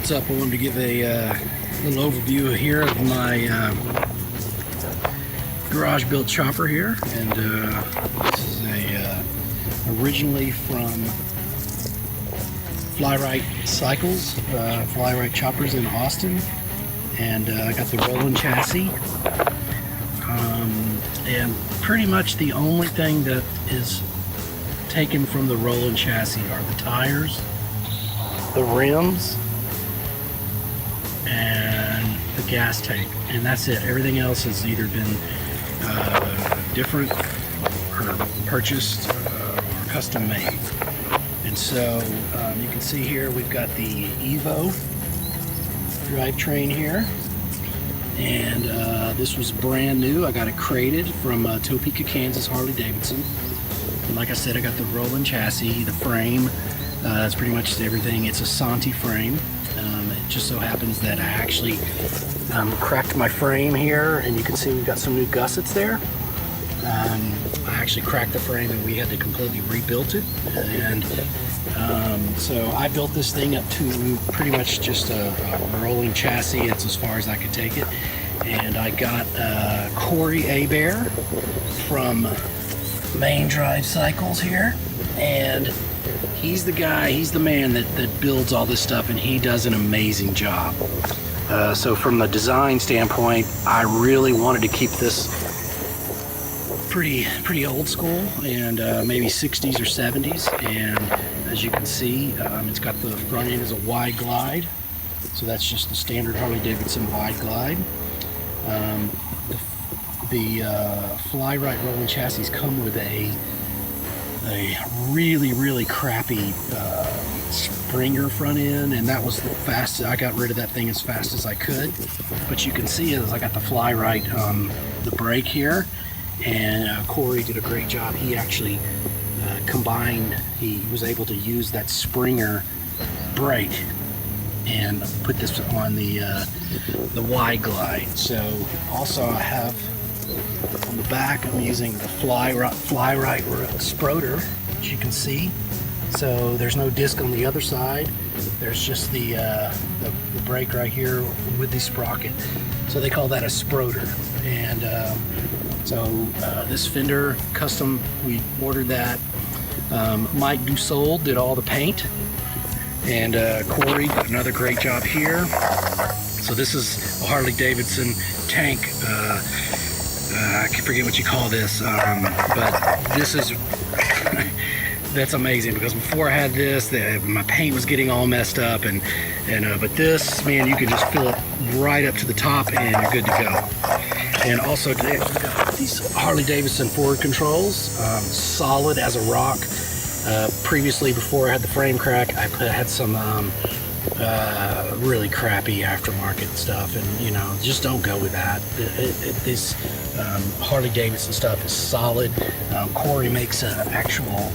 What's up? I wanted to give a little overview here of my garage built chopper here, and this is originally from FlyRite Cycles, FlyRite Choppers in Austin, and I got the rolling chassis, and pretty much the only thing that is taken from the rolling chassis are the tires, the rims, and the gas tank, and that's it. Everything else has either been different or purchased or custom made. And so you can see here we've got the Evo drivetrain here, and this was brand new. I got it crated from Topeka, Kansas, Harley Davidson. And like I said, I got the rolling chassis, the frame. That's pretty much everything. It's a Santi frame. It just so happens that I actually cracked my frame here, and you can see we've got some new gussets there. I actually cracked the frame and we had to completely rebuild it, and so I built this thing up to pretty much just a rolling chassis. It's as far as I could take it, and I got Cory Hebert from Main Drive Cycles here, and he's the guy, he's the man that builds all this stuff, and he does an amazing job. So from the design standpoint, I really wanted to keep this pretty old school, and maybe 60s or 70s. And as you can see, it's got the front end is a wide glide, so that's just the standard Harley Davidson wide glide. The FlyRite rolling chassis come with a really crappy Springer front end, and that was the fastest. I got rid of that thing as fast as I could. But you can see as I got the FlyRite the brake here, and Cory did a great job. He actually combined, he was able to use that Springer brake and put this on the wide glide. So also I have on the back, I'm using the FlyRite Sproder, which you can see. So there's no disc on the other side. There's just the brake right here with the sprocket. So they call that a Sproder. And so this fender custom, we ordered that. Mike Dussault did all the paint, and Cory did another great job here. So this is a Harley Davidson tank. I can forget what you call this, but this is that's amazing, because before I had this, my paint was getting all messed up, and but this, man, you can just fill it right up to the top and you're good to go. And also today we've got these Harley Davidson forward controls, solid as a rock. Previously, before I had the frame crack, I had some really crappy aftermarket stuff, and you know, just don't go with that. This Harley Davidson stuff is solid. Cory makes an actual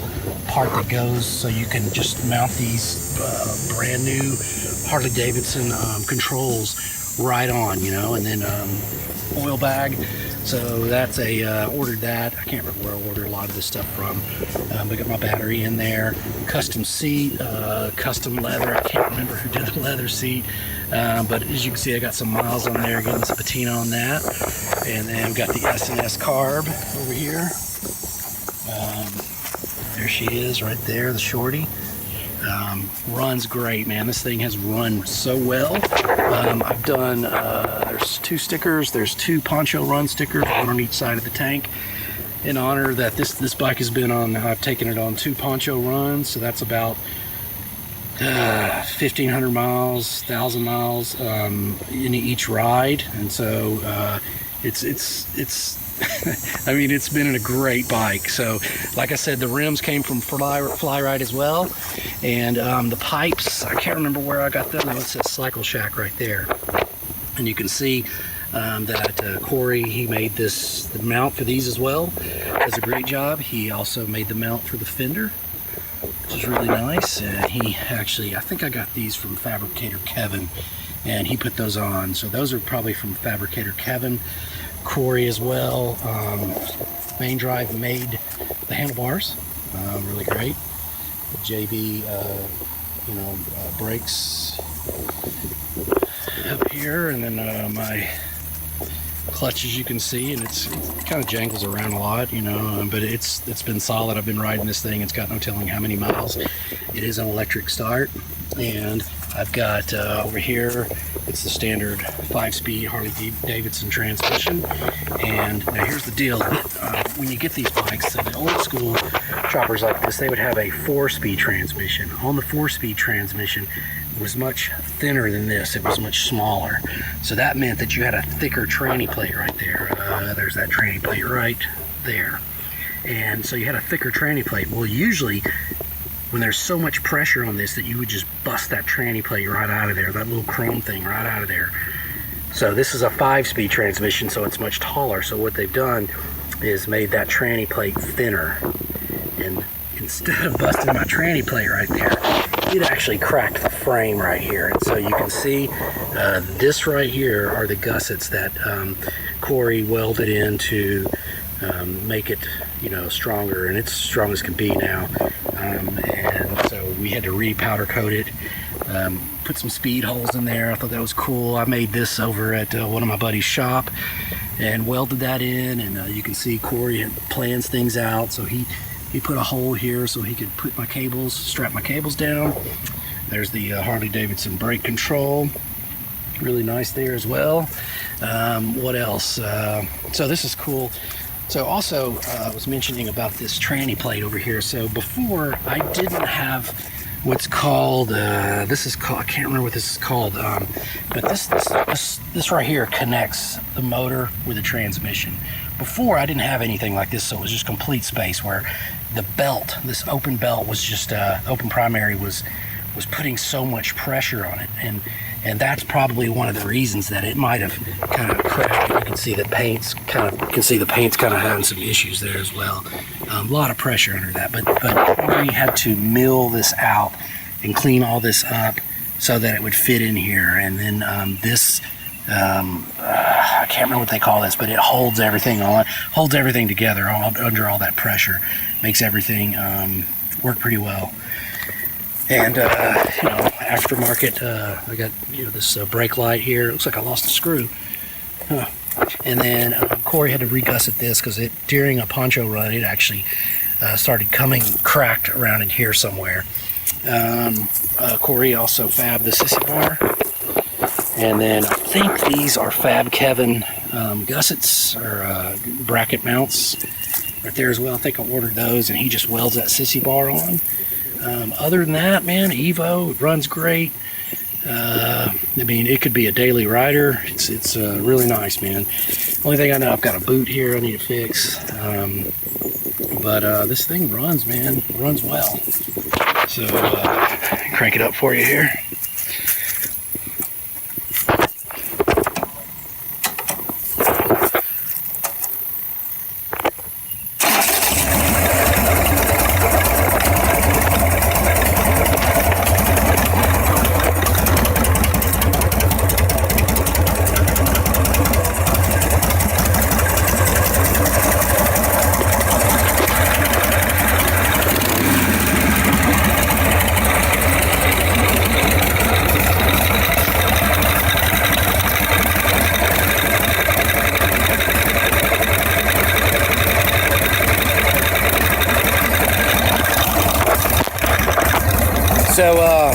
part that goes so you can just mount these brand new Harley Davidson controls right on, you know, and then oil bag. So that's ordered that. I can't remember where I ordered a lot of this stuff from. I got my battery in there, custom seat, custom leather. I can't remember who did the leather seat, but as you can see, I got some miles on there, getting some patina on that. And then we've got the S&S carb over here. There she is right there, the shorty. Runs great, man. This thing has run so well. I've done, there's two stickers. There's two Pancho Runs stickers, one on each side of the tank, in honor that this bike has been on. I've taken it on 2 Pancho Runs, so that's about 1,500 miles, 1,000 miles in each ride. And so it's I mean, it's been a great bike. So like I said, the rims came from FlyRite as well, and the pipes, I can't remember where I got them. It says Cycle Shack right there, and you can see that Cory, he made the mount for these as well. Does a great job. He also made the mount for the fender, which is really nice. And he actually, I think I got these from Fabricator Kevin, and he put those on. So those are probably from Fabricator Kevin. Cory as well. Main Drive made the handlebars, really great. The JB, brakes up here, and then my clutch, as you can see, and it kind of jangles around a lot, you know, but it's been solid. I've been riding this thing. It's got no telling how many miles. It is an electric start, and I've got over here, it's the standard 5-speed Harley Davidson transmission. And now here's the deal. When you get these bikes, so the old school choppers like this, they would have a 4-speed transmission. On the 4-speed transmission, it was much thinner than this. It was much smaller. So that meant that you had a thicker tranny plate right there. There's that tranny plate right there. And so you had a thicker tranny plate. Well, usually when there's so much pressure on this that you would just bust that tranny plate right out of there, that little chrome thing right out of there. So this is a 5-speed transmission, so it's much taller. So what they've done is made that tranny plate thinner. And instead of busting my tranny plate right there, it actually cracked the frame right here. And so you can see this right here are the gussets that Cory welded in to make it, you know, stronger, and it's strong as can be now. And so we had to re-powder coat it, put some speed holes in there. I thought that was cool. I made this over at one of my buddy's shop and welded that in, and you can see Cory plans things out. So he put a hole here so he could put my cables, strap my cables down. There's the Harley Davidson brake control, really nice there as well. What else? So this is cool. So also, I was mentioning about this tranny plate over here. So before, I didn't have what's called, this is called, I can't remember what this is called, but this right here connects the motor with the transmission. Before, I didn't have anything like this, so it was just complete space where the belt, this open belt was just, open primary was putting so much pressure on it. And that's probably one of the reasons that it might have kind of cracked. You can see the paint's kind of having some issues there as well. A lot of pressure under that, but we had to mill this out and clean all this up so that it would fit in here. And then this, I can't remember what they call this, but it holds everything on, holds everything together under all that pressure, makes everything work pretty well. And, you know, aftermarket, I got, you know, this brake light here. It looks like I lost a screw. Huh. And then Cory had to re-gusset this because during a Pancho run, it actually started coming cracked around in here somewhere. Cory also fabbed the sissy bar. And then I think these are Fab Kevin gussets or bracket mounts right there as well. I think I ordered those, and he just welds that sissy bar on. Other than that, man, Evo, it runs great. I mean, it could be a daily rider. It's really nice, man. Only thing I know, I've got a boot here I need to fix. But this thing runs, man. It runs well. So, crank it up for you here. So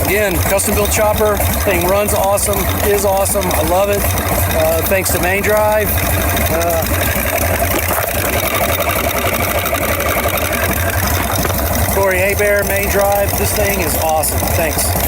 again, custom built chopper, thing runs awesome, is awesome, I love it. Thanks to Main Drive. Cory Hebert, Main Drive, this thing is awesome, thanks.